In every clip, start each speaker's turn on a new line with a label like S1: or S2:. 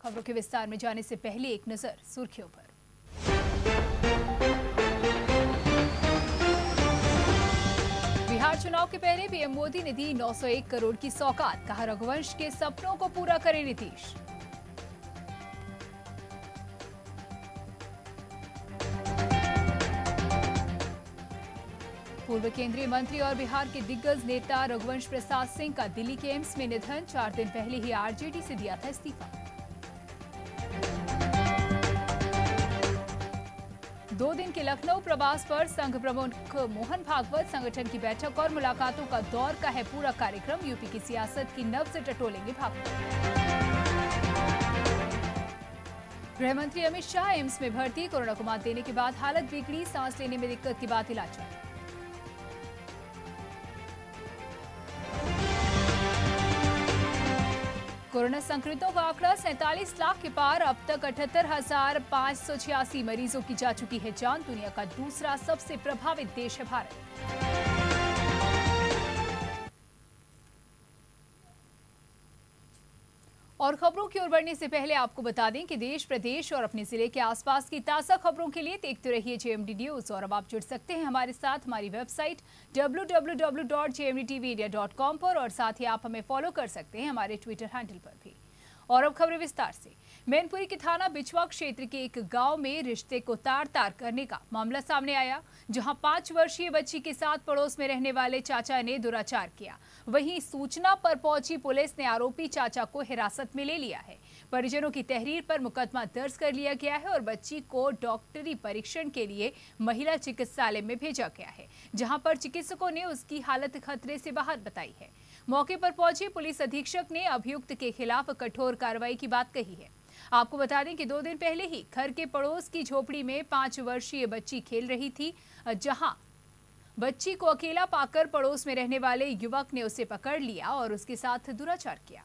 S1: खबरों के विस्तार में जाने से पहले एक नजर सुर्खियों पर। बिहार चुनाव के पहले पीएम मोदी ने दी 901 करोड़ की सौगात, कहा रघुवंश के सपनों को पूरा करे नीतीश। पूर्व केंद्रीय मंत्री और बिहार के दिग्गज नेता रघुवंश प्रसाद सिंह का दिल्ली के एम्स में निधन, 4 दिन पहले ही आरजेडी से दिया था इस्तीफा। 2 दिन के लखनऊ प्रवास पर संघ प्रमुख मोहन भागवत, संगठन की बैठक और मुलाकातों का दौर का है पूरा कार्यक्रम। यूपी की सियासत की नब्ज टटोलेंगे भागवत। गृह मंत्री अमित शाह एम्स में भर्ती, कोरोना को मात देने के बाद हालत बिगड़ी, सांस लेने में दिक्कत के बाद इलाज जारी। कोरोना संक्रमितों का आंकड़ा 47 लाख के पार, अब तक 78,586 मरीजों की जा चुकी है जान। दुनिया का दूसरा सबसे प्रभावित देश है भारत। और खबरों की ओर बढ़ने से पहले आपको बता दें कि देश, प्रदेश और अपने जिले के आसपास की ताजा खबरों के लिए देखते रहिए जेएमडी न्यूज। और अब आप जुड़ सकते हैं हमारे साथ हमारी वेबसाइट www.gmdtvindia.com पर, और साथ ही आप हमें फॉलो कर सकते हैं हमारे ट्विटर हैंडल पर भी। और अब खबरें विस्तार से। मैनपुरी के थाना बिछवा क्षेत्र के एक गांव में रिश्ते को तार-तार करने का मामला सामने आया, जहां 5 वर्षीय बच्ची के साथ पड़ोस में रहने वाले चाचा ने दुराचार किया। वहीं सूचना पर पहुंची पुलिस ने आरोपी चाचा को हिरासत में ले लिया है। परिजनों की तहरीर पर मुकदमा दर्ज कर लिया गया है और बच्ची को डॉक्टरी परीक्षण के लिए महिला चिकित्सालय में भेजा गया है, जहां पर चिकित्सकों ने उसकी हालत खतरे से बाहर बताई है। मौके पर पहुंचे पुलिस अधीक्षक ने अभियुक्त के खिलाफ कठोर कार्रवाई की बात कही है। आपको बता दें कि 2 दिन पहले ही घर के पड़ोस की झोपड़ी में 5 वर्षीय बच्ची खेल रही थी, जहां बच्ची को अकेला पाकर पड़ोस में रहने वाले युवक ने उसे पकड़ लिया और उसके साथ दुराचार किया।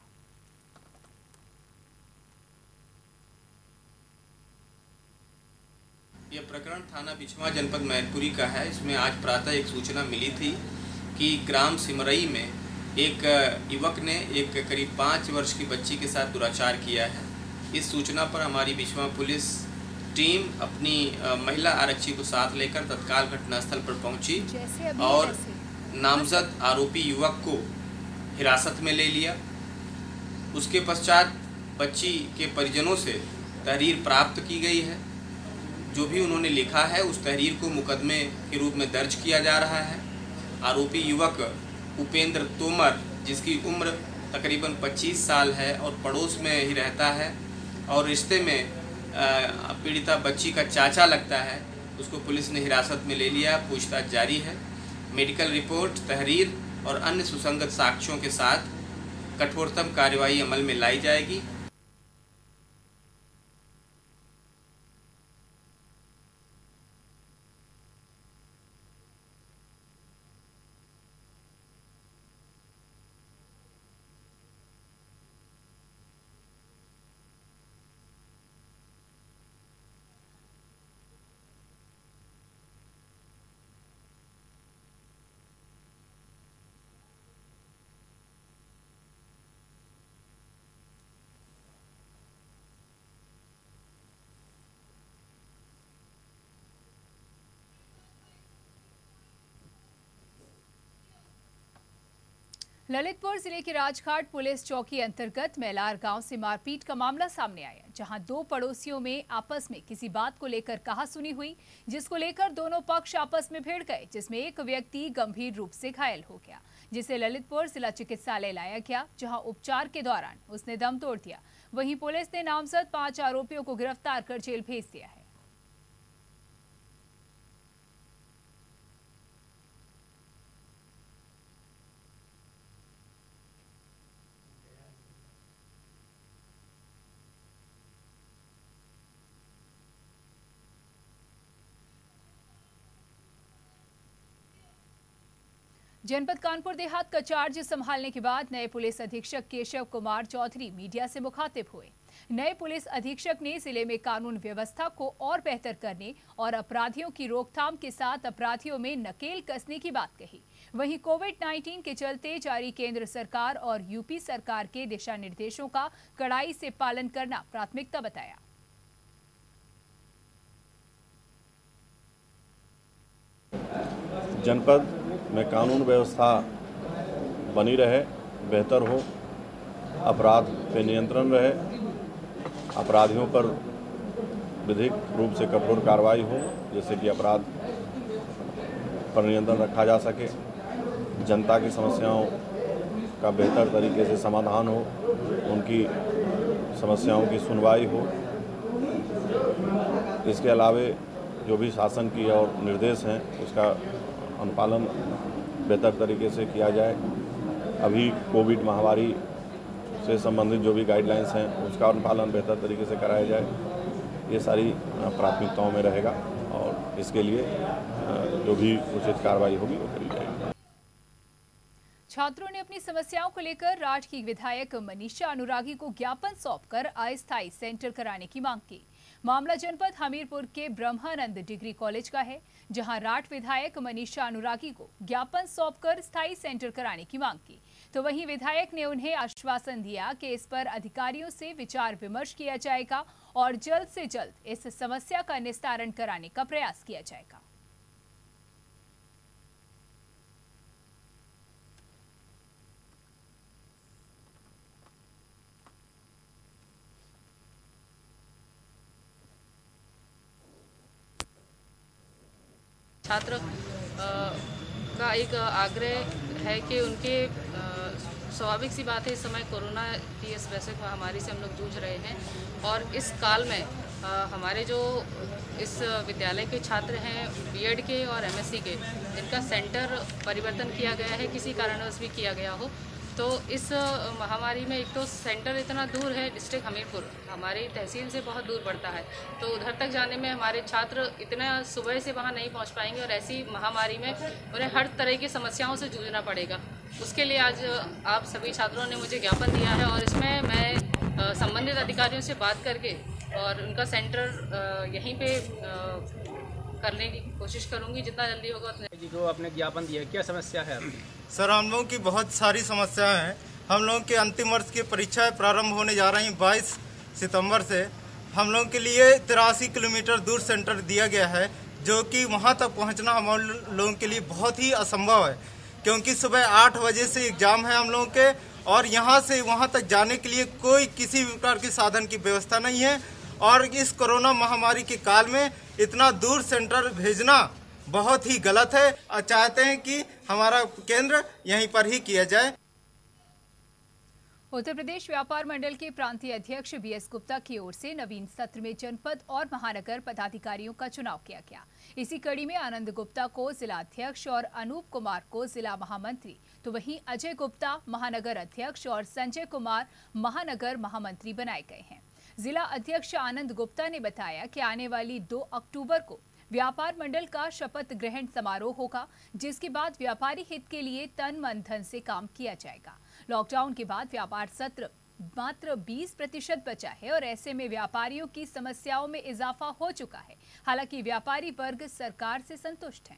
S2: यह प्रकरण थाना बिछवा जनपद मैनपुरी का है। इसमें आज प्रातः एक सूचना मिली थी कि ग्राम सिमरई में एक युवक ने एक करीब 5 वर्ष की बच्ची के साथ दुराचार किया है। इस सूचना पर हमारी बिछवा पुलिस टीम अपनी महिला आरक्षी को साथ लेकर तत्काल घटनास्थल पर पहुंची और नामजद आरोपी युवक को हिरासत में ले लिया। उसके पश्चात बच्ची के परिजनों से तहरीर प्राप्त की गई है। जो भी उन्होंने लिखा है उस तहरीर को मुकदमे के रूप में दर्ज किया जा रहा है। आरोपी युवक उपेंद्र तोमर, जिसकी उम्र तकरीबन 25 साल है और पड़ोस में ही रहता है और रिश्ते में पीड़िता बच्ची का चाचा लगता है, उसको पुलिस ने हिरासत में ले लिया। पूछताछ जारी है। मेडिकल रिपोर्ट, तहरीर और अन्य सुसंगत साक्ष्यों के साथ कठोरतम कार्रवाई अमल में लाई जाएगी।
S1: ललितपुर जिले के राजघाट पुलिस चौकी अंतर्गत मेलार गांव से मारपीट का मामला सामने आया, जहां 2 पड़ोसियों में आपस में किसी बात को लेकर कहासुनी हुई, जिसको लेकर दोनों पक्ष आपस में भिड़ गए, जिसमें एक व्यक्ति गंभीर रूप से घायल हो गया, जिसे ललितपुर जिला चिकित्सालय लाया गया, जहां उपचार के दौरान उसने दम तोड़ दिया। वहीं पुलिस ने नामजद 5 आरोपियों को गिरफ्तार कर जेल भेज दिया है। जनपद कानपुर देहात का चार्ज संभालने के बाद नए पुलिस अधीक्षक केशव कुमार चौधरी मीडिया से मुखातिब हुए। नए पुलिस अधीक्षक ने जिले में कानून व्यवस्था को और बेहतर करने और अपराधियों की रोकथाम के साथ अपराधियों में नकेल कसने की बात कही। वहीं कोविड-19 के चलते जारी केंद्र सरकार और यूपी सरकार के दिशा निर्देशों का कड़ाई से पालन करना प्राथमिकता बताया।
S3: जनपद में कानून व्यवस्था बनी रहे, बेहतर हो, अपराध पे नियंत्रण रहे, अपराधियों पर विधिक रूप से कठोर कार्रवाई हो, जैसे कि अपराध पर नियंत्रण रखा जा सके, जनता की समस्याओं का बेहतर तरीके से समाधान हो, उनकी समस्याओं की सुनवाई हो। इसके अलावे जो भी शासन की और निर्देश हैं उसका अनुपालन बेहतर तरीके से किया जाए। अभी कोविड महामारी से संबंधित जो भी गाइडलाइंस हैं उसका अनुपालन बेहतर तरीके से कराया जाए। ये सारी प्राथमिकताओं में रहेगा और इसके लिए जो भी उचित कार्रवाई होगी वो करी जाएगी।
S1: छात्रों ने अपनी समस्याओं को लेकर राठ की विधायक मनीषा अनुरागी को ज्ञापन सौंपकर अस्थायी सेंटर कराने की मांग की। मामला जनपद हमीरपुर के ब्रह्मानंद डिग्री कॉलेज का है, जहां राठ विधायक मनीषा अनुरागी को ज्ञापन सौंपकर स्थायी सेंटर कराने की मांग की। तो वहीं विधायक ने उन्हें आश्वासन दिया कि इस पर अधिकारियों से विचार विमर्श किया जाएगा और जल्द से जल्द इस समस्या का निस्तारण कराने का प्रयास किया जाएगा।
S4: छात्र का एक आग्रह है कि उनके स्वाभाविक सी बात है, इस समय कोरोना की इस वैश्विक महामारी से हम लोग जूझ रहे हैं और इस काल में हमारे जो इस विद्यालय के छात्र हैं बीएड के और एमएससी के, जिनका सेंटर परिवर्तन किया गया है, किसी कारणवश भी किया गया हो, तो इस महामारी में एक तो सेंटर इतना दूर है, डिस्ट्रिक्ट हमीरपुर हमारी तहसील से बहुत दूर पड़ता है, तो उधर तक जाने में हमारे छात्र इतना सुबह से वहाँ नहीं पहुँच पाएंगे और ऐसी महामारी में उन्हें हर तरह की समस्याओं से जूझना पड़ेगा। उसके लिए आज आप सभी छात्रों ने मुझे ज्ञापन दिया है और इसमें मैं संबंधित अधिकारियों से बात करके और उनका सेंटर यहीं पे करने की कोशिश करूंगी, जितना जल्दी होगा उतना।
S5: जी को आपने ज्ञापन दिया, क्या समस्या है आपकी?
S6: सर, हम लोगों की बहुत सारी समस्याएं हैं। हम लोगों के अंतिम वर्ष की परीक्षाएं प्रारंभ होने जा रही हैं 22 सितंबर से। हम लोगों के लिए 83 किलोमीटर दूर सेंटर दिया गया है, जो कि वहां तक पहुंचना हम लोगों के लिए बहुत ही असंभव है, क्योंकि सुबह 8 बजे से एग्जाम है हम लोगों के और यहाँ से वहाँ तक जाने के लिए कोई किसी प्रकार के साधन की व्यवस्था नहीं है। और इस कोरोना महामारी के काल में इतना दूर सेंटर भेजना बहुत ही गलत है और चाहते हैं कि हमारा केंद्र यहीं पर ही किया जाए।
S1: उत्तर प्रदेश व्यापार मंडल के प्रांतीय अध्यक्ष बीएस गुप्ता की ओर से नवीन सत्र में जनपद और महानगर पदाधिकारियों का चुनाव किया गया। इसी कड़ी में आनंद गुप्ता को जिला अध्यक्ष और अनूप कुमार को जिला महामंत्री, तो वहीं अजय गुप्ता महानगर अध्यक्ष और संजय कुमार महानगर महामंत्री बनाए गए हैं। जिला अध्यक्ष आनंद गुप्ता ने बताया कि आने वाली 2 अक्टूबर को व्यापार मंडल का शपथ ग्रहण समारोह होगा, जिसके बाद व्यापारी हित के लिए तन मन धन से काम किया जाएगा। लॉकडाउन के बाद व्यापार सत्र मात्र 20% बचा है और ऐसे में व्यापारियों की समस्याओं में इजाफा हो चुका है। हालांकि व्यापारी वर्ग सरकार से संतुष्ट है।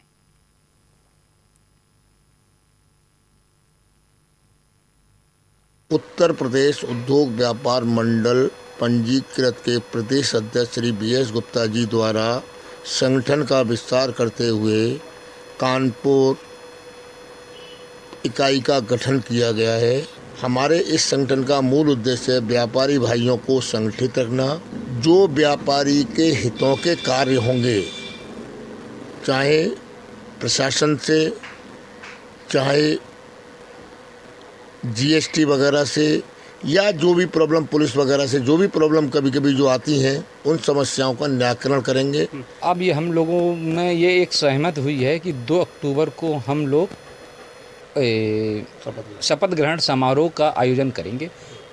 S7: उत्तर प्रदेश उद्योग व्यापार मंडल पंजीकृत के प्रदेश अध्यक्ष श्री बीएस गुप्ता जी द्वारा संगठन का विस्तार करते हुए कानपुर इकाई का गठन किया गया है। हमारे इस संगठन का मूल उद्देश्य व्यापारी भाइयों को संगठित रखना। जो व्यापारी के हितों के कार्य होंगे, चाहे प्रशासन से, चाहे जीएसटी वगैरह से, या जो भी प्रॉब्लम पुलिस वगैरह से, जो भी प्रॉब्लम कभी कभी जो आती हैं, उन समस्याओं का निराकरण करेंगे।
S5: अब ये हम लोगों में ये एक सहमत हुई है कि 2 अक्टूबर को हम लोग शपथ ग्रहण समारोह का आयोजन करेंगे।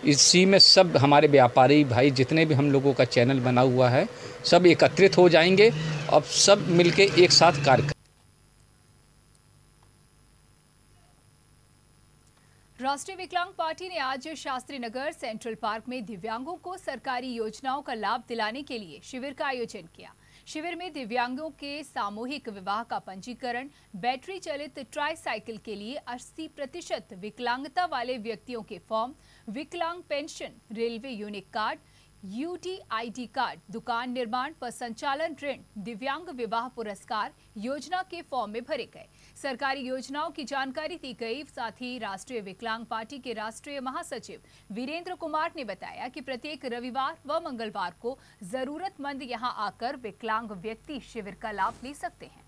S5: इसी में सब हमारे व्यापारी भाई जितने भी हम लोगों का चैनल बना हुआ है सब एकत्रित हो जाएंगे और सब मिलके एक साथ कार्य करेंगे।
S1: राष्ट्रीय विकलांग पार्टी ने आज शास्त्री नगर सेंट्रल पार्क में दिव्यांगों को सरकारी योजनाओं का लाभ दिलाने के लिए शिविर का आयोजन किया। शिविर में दिव्यांगों के सामूहिक विवाह का पंजीकरण, बैटरी चलित ट्राईसाइकिल के लिए 80% विकलांगता वाले व्यक्तियों के फॉर्म, विकलांग pension, railway unique card, UDID card, दुकान निर्माण पर संचालन ऋण, दिव्यांग विवाह पुरस्कार योजना के फॉर्म में भरे गए। सरकारी योजनाओं की जानकारी दी गई। साथ ही राष्ट्रीय विकलांग पार्टी के राष्ट्रीय महासचिव वीरेंद्र कुमार ने बताया कि प्रत्येक रविवार व मंगलवार को जरूरतमंद यहां आकर विकलांग व्यक्ति शिविर का लाभ ले सकते हैं।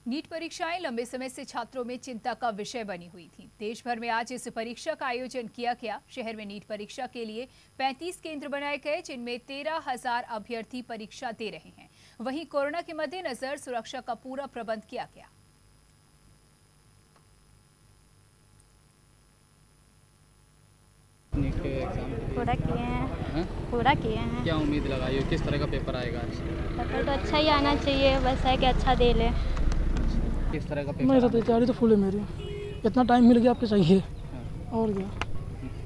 S1: नीट परीक्षाएं लंबे समय से छात्रों में चिंता का विषय बनी हुई थी। देश भर में आज इस परीक्षा का आयोजन किया गया। शहर में नीट परीक्षा के लिए 35 केंद्र बनाए गए, जिनमें 13,000 अभ्यर्थी परीक्षा दे रहे हैं। वहीं कोरोना के मद्देनजर सुरक्षा का पूरा प्रबंध किया गया।
S8: नीट के एग्जाम
S9: पूरा किए हैं।
S8: क्या उम्मीद लगाई हो, किस तरह का पेपर आएगा आज?
S9: पेपर तो अच्छा ही आना चाहिए, बस है कि अच्छा दे ले।
S8: किस तरह का पेपर?
S10: मेरा तैयारी तो फुल है मेरी, इतना टाइम मिल गया आपके चाहिए और क्या।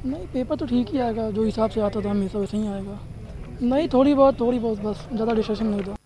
S10: नहीं, पेपर तो ठीक ही आएगा, जो हिसाब से आता था हमेशा वैसे ही आएगा। नहीं, थोड़ी बहुत बस, ज़्यादा डिस्कशन नहीं था।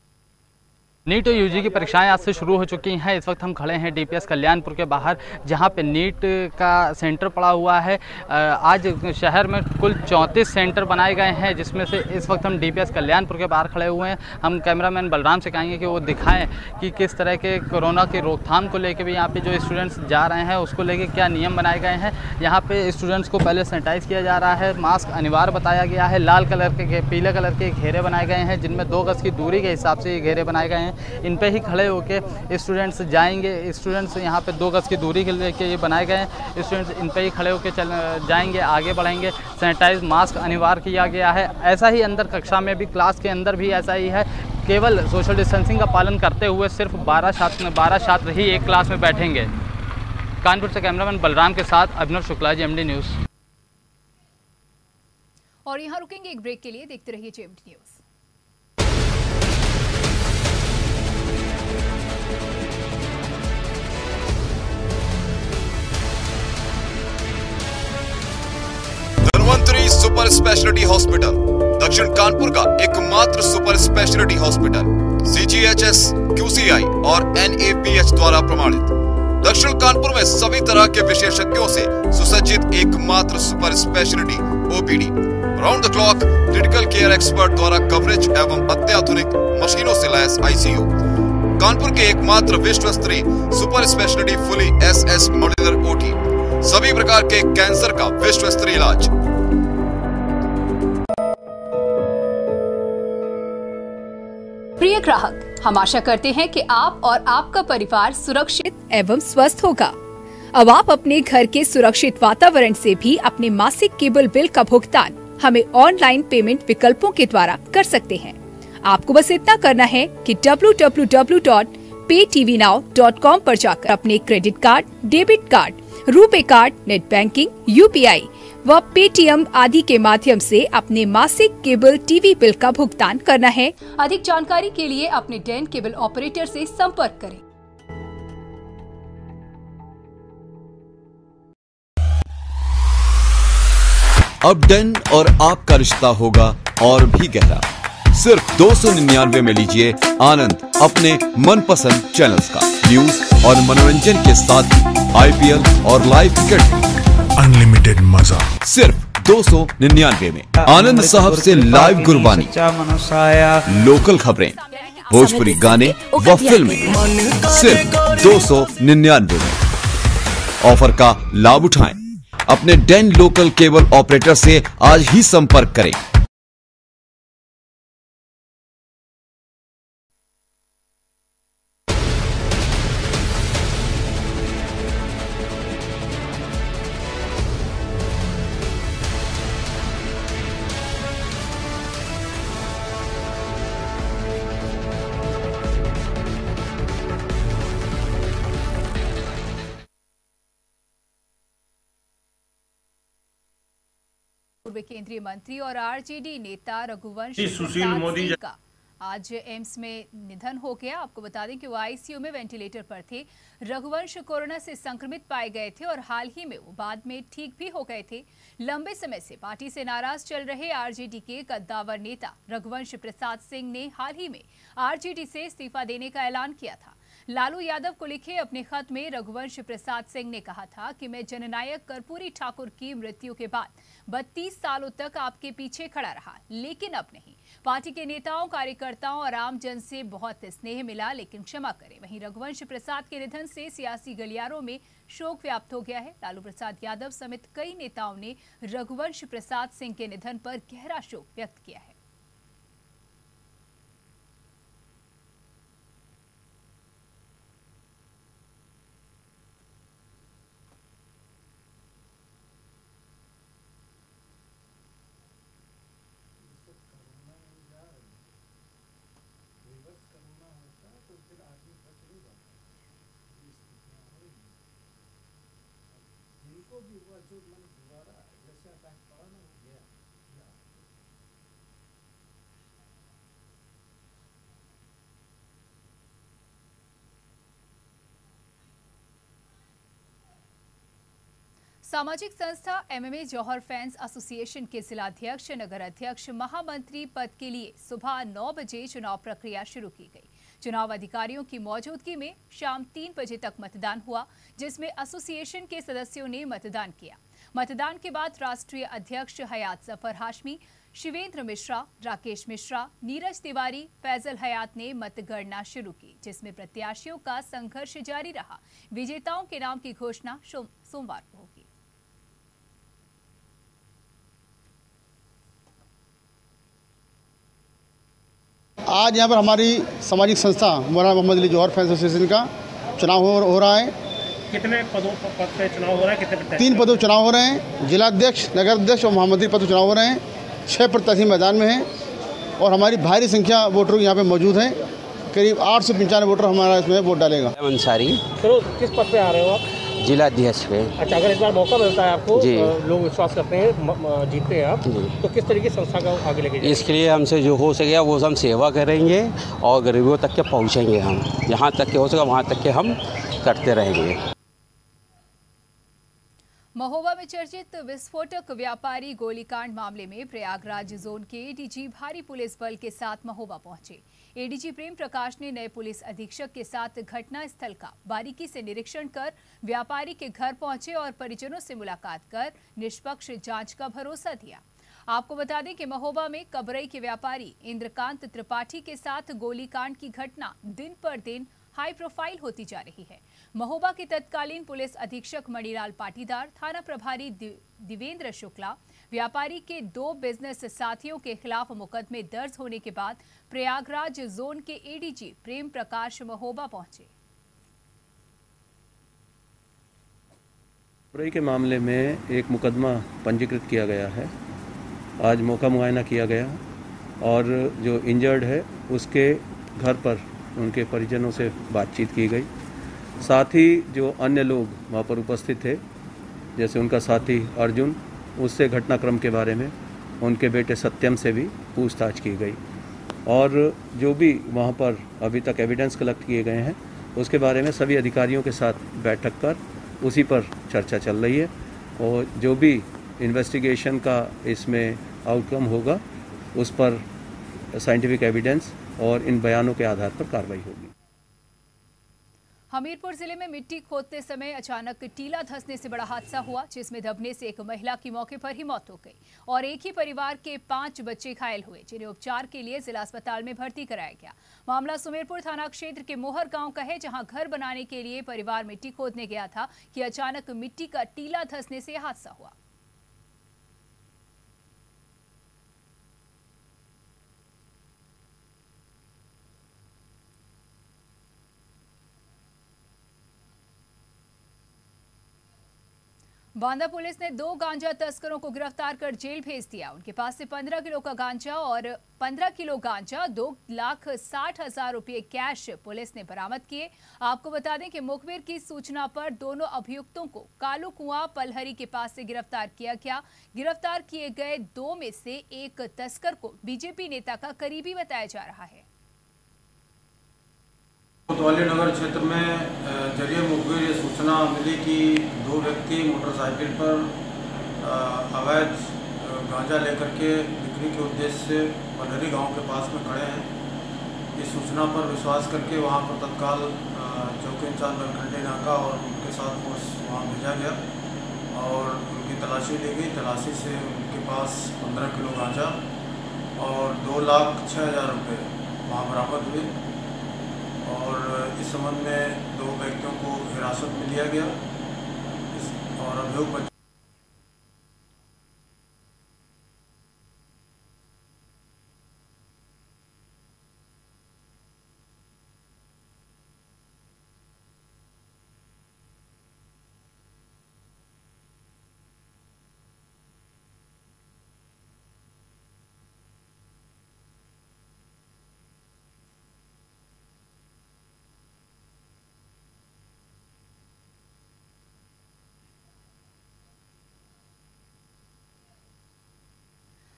S8: नीट और यूजी की परीक्षाएं आज से शुरू हो चुकी हैं। इस वक्त हम खड़े हैं डीपीएस कल्याणपुर के बाहर, जहां पे नीट का सेंटर पड़ा हुआ है। आज शहर में कुल 34 सेंटर बनाए गए हैं, जिसमें से इस वक्त हम डीपीएस कल्याणपुर के बाहर खड़े हुए हैं। हम कैमरामैन बलराम से कहेंगे कि वो दिखाएं कि किस तरह के कोरोना की रोकथाम को लेकर भी यहाँ पे जो स्टूडेंट्स जा रहे हैं उसको लेकर क्या नियम बनाए गए हैं। यहाँ पे स्टूडेंट्स को पहले सैनिटाइज किया जा रहा है, मास्क अनिवार्य बताया गया है। लाल कलर के, पीले कलर के घेरे बनाए गए हैं, जिनमें 2 गज की दूरी के हिसाब से ये घेरे बनाए गए हैं। इन पे ही खड़े होके स्टूडेंट्स जाएंगे। स्टूडेंट्स यहाँ पे 2 गज की दूरी के लेके ये बनाए गए हैं। स्टूडेंट्स इन पे ही खड़े होके जाएंगे, आगे बढ़ेंगे। सैनिटाइज, मास्क अनिवार्य किया गया है। ऐसा ही अंदर कक्षा में भी, क्लास के अंदर भी ऐसा ही है। केवल सोशल डिस्टेंसिंग का पालन करते हुए सिर्फ 12 छात्र ही एक क्लास में बैठेंगे। कानपुर से कैमरामैन बलराम के साथ अभिनव शुक्ला, जेएमडी न्यूज़।
S1: और यहाँ रुकेंगे एक ब्रेक के लिए, देखते रहिए JMD news.
S11: Dhanvantari super speciality hospital, दक्षिण कानपुर का एकमात्र super speciality hospital, CGHS, QCI और NABH द्वारा प्रमाणित। दक्षिण कानपुर में सभी तरह के विशेषज्ञों से सुसज्जित एकमात्र super speciality OPD, round the clock critical care expert द्वारा कवरेज एवं अत्याधुनिक मशीनों से लैस ICU। कानपुर के एकमात्र विश्व स्तरीय super speciality fully SS modular OT, सभी प्रकार के कैंसर का विश्व स्तरीय इलाज।
S1: प्रिय ग्राहक, हम आशा करते हैं कि आप और आपका परिवार सुरक्षित एवं स्वस्थ होगा। अब आप अपने घर के सुरक्षित वातावरण से भी अपने मासिक केबल बिल का भुगतान हमें ऑनलाइन पेमेंट विकल्पों के द्वारा कर सकते हैं। आपको बस इतना करना है कि www.paytvnow.com पर जाकर अपने credit card, debit card, RuPay card, net banking, UPI व पेटीएम आदि के माध्यम से अपने मासिक केबल टीवी बिल का भुगतान करना है। अधिक जानकारी के लिए अपने डेन केबल ऑपरेटर से संपर्क करें।
S12: अब डेन और आपका रिश्ता होगा और भी गहरा। सिर्फ 299 में लीजिए आनंद अपने मनपसंद चैनल्स का, न्यूज और मनोरंजन के साथ IPL और लाइव क्रिकेट।
S13: अनलिमिटेड मजा
S12: सिर्फ 299 में। आनंद साहब से लाइव गुरबानी, लोकल खबरें, भोजपुरी गाने व फिल्में सिर्फ 299 में। ऑफर का लाभ उठाएं। अपने डेन लोकल केबल ऑपरेटर से आज ही संपर्क करें।
S1: पूर्व केंद्रीय मंत्री और आरजेडी नेता रघुवंश
S14: सुशील
S1: प्रसाद
S14: मोदी
S1: सिंह का आज एम्स में निधन हो गया। आपको बता दें कि वो आईसीयू में वेंटिलेटर पर थे। रघुवंश कोरोना से संक्रमित पाए गए थे और हाल ही में वो बाद में ठीक भी हो गए थे। लंबे समय से पार्टी से नाराज चल रहे आरजेडी के कद्दावर नेता रघुवंश प्रसाद सिंह ने हाल ही में आरजेडी से इस्तीफा देने का ऐलान किया था। लालू यादव को लिखे अपने खत में रघुवंश प्रसाद सिंह ने कहा था कि मैं जननायक कर्पूरी ठाकुर की मृत्यु के बाद 32 सालों तक आपके पीछे खड़ा रहा, लेकिन अब नहीं। पार्टी के नेताओं, कार्यकर्ताओं और आम जन से बहुत स्नेह मिला, लेकिन क्षमा करें। वहीं रघुवंश प्रसाद के निधन से सियासी गलियारों में शोक व्याप्त हो गया है। लालू प्रसाद यादव समेत कई नेताओं ने रघुवंश प्रसाद सिंह के निधन पर गहरा शोक व्यक्त किया है। सामाजिक संस्था एमएमए जौहर फैंस एसोसिएशन के जिलाध्यक्ष, नगर अध्यक्ष, महामंत्री पद के लिए सुबह 9 बजे चुनाव प्रक्रिया शुरू की गई। चुनाव अधिकारियों की मौजूदगी में शाम 3 बजे तक मतदान हुआ, जिसमें एसोसिएशन के सदस्यों ने मतदान किया। मतदान के बाद राष्ट्रीय अध्यक्ष हयात जफर हाशमी, शिवेंद्र मिश्रा, राकेश मिश्रा, नीरज तिवारी, फैजल हयात ने मतगणना शुरू की, जिसमें प्रत्याशियों का संघर्ष जारी रहा। विजेताओं के नाम की घोषणा सोमवार को होगी।
S15: आज यहाँ पर हमारी सामाजिक संस्था मौलाना मोहम्मद अली जौहर फैंस एसोसिएशन का चुनाव हो रहा है।
S14: कितने पदों पर चुनाव हो रहा है? कितने
S15: 3 पदों चुनाव हो रहे हैं। जिलाध्यक्ष, नगर अध्यक्ष और महामंत्री पद चुनाव हो रहे हैं। 6 प्रत्याशी मैदान में हैं और हमारी भारी संख्या वोटर यहाँ पे मौजूद है। करीब 895 वोटर हमारा इसमें वोट डालेगा।
S16: अंसारी।
S14: तो किस पद पे आ रहे हो आप?
S16: जिलाध्यक्ष पे।
S14: अच्छा, अगर इस बार मौका मिलता है आपको, लोग विश्वास करते हैं जीतते हैं आप, तो किस तरीके से संस्था को आगे लेके जाएंगे?
S16: इसके लिए हमसे जो हो सकेगा वो हम सेवा करेंगे और गरीबों तक के पहुँचेंगे। हम जहाँ तक के हो सके वहाँ तक के हम करते रहेंगे।
S1: महोबा में चर्चित विस्फोटक व्यापारी गोलीकांड मामले में प्रयागराज जोन के एडीजी भारी पुलिस बल के साथ महोबा पहुंचे। एडीजी प्रेम प्रकाश ने नए पुलिस अधीक्षक के साथ घटना स्थल का बारीकी से निरीक्षण कर व्यापारी के घर पहुंचे और परिजनों से मुलाकात कर निष्पक्ष जांच का भरोसा दिया। आपको बता दें कि महोबा में कबरई के व्यापारी इंद्रकांत त्रिपाठी के साथ गोलीकांड की घटना दिन पर दिन हाई प्रोफाइल होती जा रही है। महोबा के तत्कालीन पुलिस अधीक्षक मणिलाल पाटीदार, थाना प्रभारी दिवेंद्र शुक्ला, व्यापारी के 2 बिजनेस साथियों के खिलाफ मुकदमे दर्ज होने के बाद प्रयागराज जोन के एडीजी प्रेम प्रकाश महोबा पहुंचे।
S17: कबरई के मामले में एक मुकदमा पंजीकृत किया गया है। आज मौका मुआयना किया गया और जो इंजर्ड है उसके घर पर उनके परिजनों से बातचीत की गई। साथ ही जो अन्य लोग वहाँ पर उपस्थित थे, जैसे उनका साथी अर्जुन, उससे घटनाक्रम के बारे में, उनके बेटे सत्यम से भी पूछताछ की गई और जो भी वहाँ पर अभी तक एविडेंस कलेक्ट किए गए हैं उसके बारे में सभी अधिकारियों के साथ बैठक कर उसी पर चर्चा चल रही है और जो भी इन्वेस्टिगेशन का इसमें आउटकम होगा उस पर साइंटिफिक एविडेंस और इन बयानों के आधार पर कार्रवाई होगी।
S1: हमीरपुर जिले में मिट्टी खोदते समय अचानक टीला धंसने से बड़ा हादसा हुआ, जिसमें दबने से एक महिला की मौके पर ही मौत हो गई और एक ही परिवार के 5 बच्चे घायल हुए, जिन्हें उपचार के लिए जिला अस्पताल में भर्ती कराया गया। मामला सुमेरपुर थाना क्षेत्र के मोहर गांव का है, जहां घर बनाने के लिए परिवार मिट्टी खोदने गया था कि अचानक मिट्टी का टीला धंसने से हादसा हुआ। बांदा पुलिस ने 2 गांजा तस्करों को गिरफ्तार कर जेल भेज दिया। उनके पास से 15 किलो का गांजा और 15 किलो गांजा 2,60,000 रुपये कैश पुलिस ने बरामद किए। आपको बता दें कि मुखबिर की सूचना पर दोनों अभियुक्तों को कालू कुआं पलहरी के पास से गिरफ्तार किया गया। गिरफ्तार किए गए 2 में से एक तस्कर को बीजेपी नेता का करीबी बताया जा रहा है।
S18: कोतवाली नगर क्षेत्र में जरिए मुखबिर ये सूचना मिली कि 2 व्यक्ति मोटरसाइकिल पर अवैध गांजा लेकर के बिक्री के उद्देश्य से पलहरी गांव के पास में खड़े हैं। इस सूचना पर विश्वास करके वहां पर तत्काल चौकी इंचार्ज नलखंडी नाका और उनके साथ फोर्स वहां भेजा गया और उनकी तलाशी ली गई। तलाशी से उनके पास 15 किलो गांजा और 2,06,000 रुपये वहाँ बरामद हुए और इस संबंध में 2 व्यक्तियों को हिरासत में लिया गया और अभियोग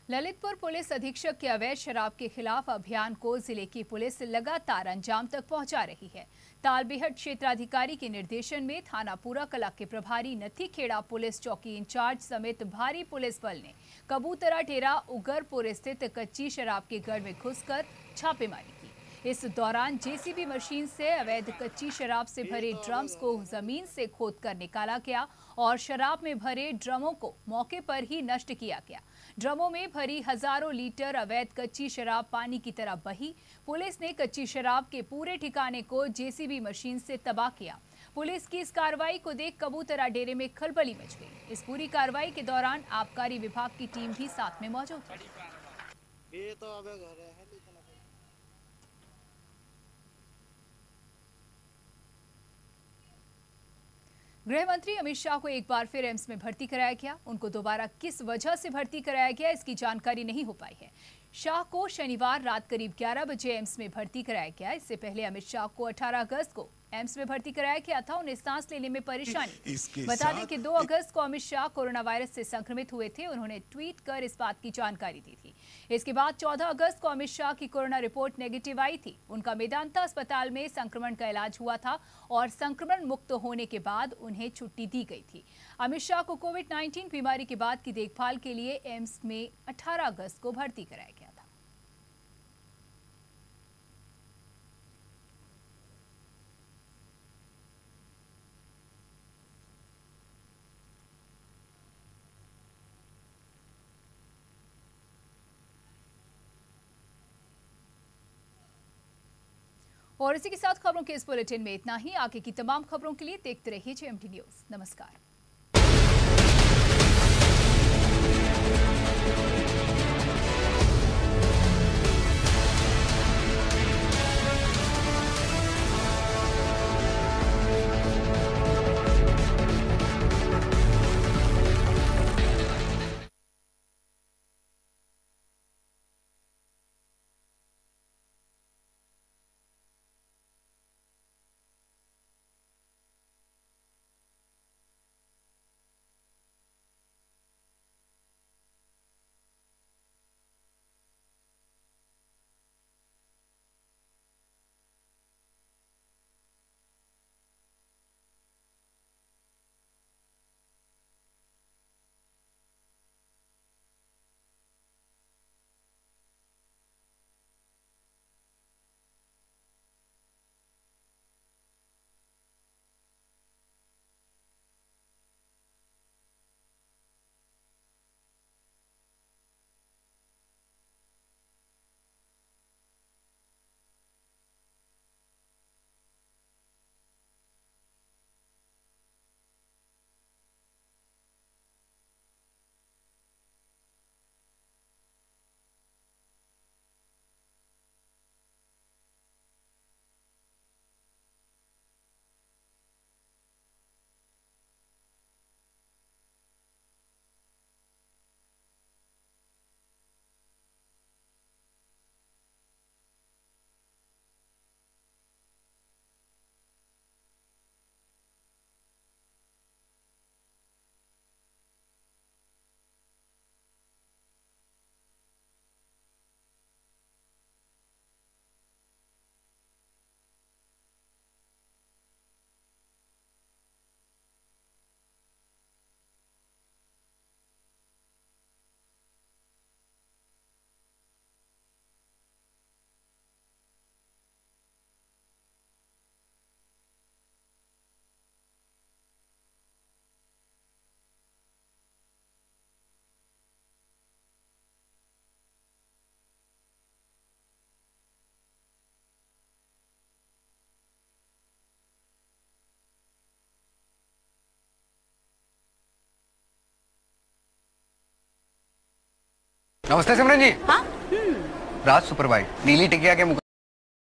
S1: ललितपुर पुलिस अधीक्षक के अवैध शराब के खिलाफ अभियान को जिले की पुलिस लगातार अंजाम तक पहुंचा रही है। तालबेहट क्षेत्राधिकारी के निर्देशन में थाना पूरा कला के प्रभारी नथीखेड़ा पुलिस चौकी इंचार्ज समेत भारी पुलिस बल ने कबूतरा टेरा उगरपुर स्थित कच्ची शराब के गढ़ में घुसकर छापेमारी की। इस दौरान जेसीबी मशीन से अवैध कच्ची शराब से भरे ड्रम्स को जमीन से खोदकर निकाला गया और शराब में भरे ड्रमों को मौके पर ही नष्ट किया गया। ड्रमों में भरी हजारों लीटर अवैध कच्ची शराब पानी की तरह बही। पुलिस ने कच्ची शराब के पूरे ठिकाने को जेसीबी मशीन से तबाह किया। पुलिस की इस कार्रवाई को देख कबूतरा डेरे में खलबली मच गई। इस पूरी कार्रवाई के दौरान आबकारी विभाग की टीम भी साथ में मौजूद थी। गृह मंत्री अमित शाह को एक बार फिर एम्स में भर्ती कराया गया। उनको दोबारा किस वजह से भर्ती कराया गया इसकी जानकारी नहीं हो पाई है। शाह को शनिवार रात करीब 11 बजे एम्स में भर्ती कराया गया। इससे पहले अमित शाह को 18 अगस्त को एम्स में भर्ती कराया गया था। उन्हें सांस लेने में परेशानी थी। बता दें कि 2 अगस्त को अमित शाह कोरोना वायरस से संक्रमित हुए थे। उन्होंने ट्वीट कर इस बात की जानकारी दी थी। इसके बाद 14 अगस्त को अमित शाह की कोरोना रिपोर्ट नेगेटिव आई थी। उनका मेदांता अस्पताल में संक्रमण का इलाज हुआ था और संक्रमण मुक्त होने के बाद उन्हें छुट्टी दी गई थी। अमित शाह को कोविड-19 बीमारी के बाद की देखभाल के लिए एम्स में 18 अगस्त को भर्ती कराया गया था। और इसी के साथ खबरों के इस बुलेटिन में इतना ही। आगे की तमाम खबरों के लिए देखते रहिए जेएमटी न्यूज़। नमस्कार।
S19: नमस्ते सिमरन जी।
S20: हाँ?
S19: राज सुपरबाइट नीली टिकिया के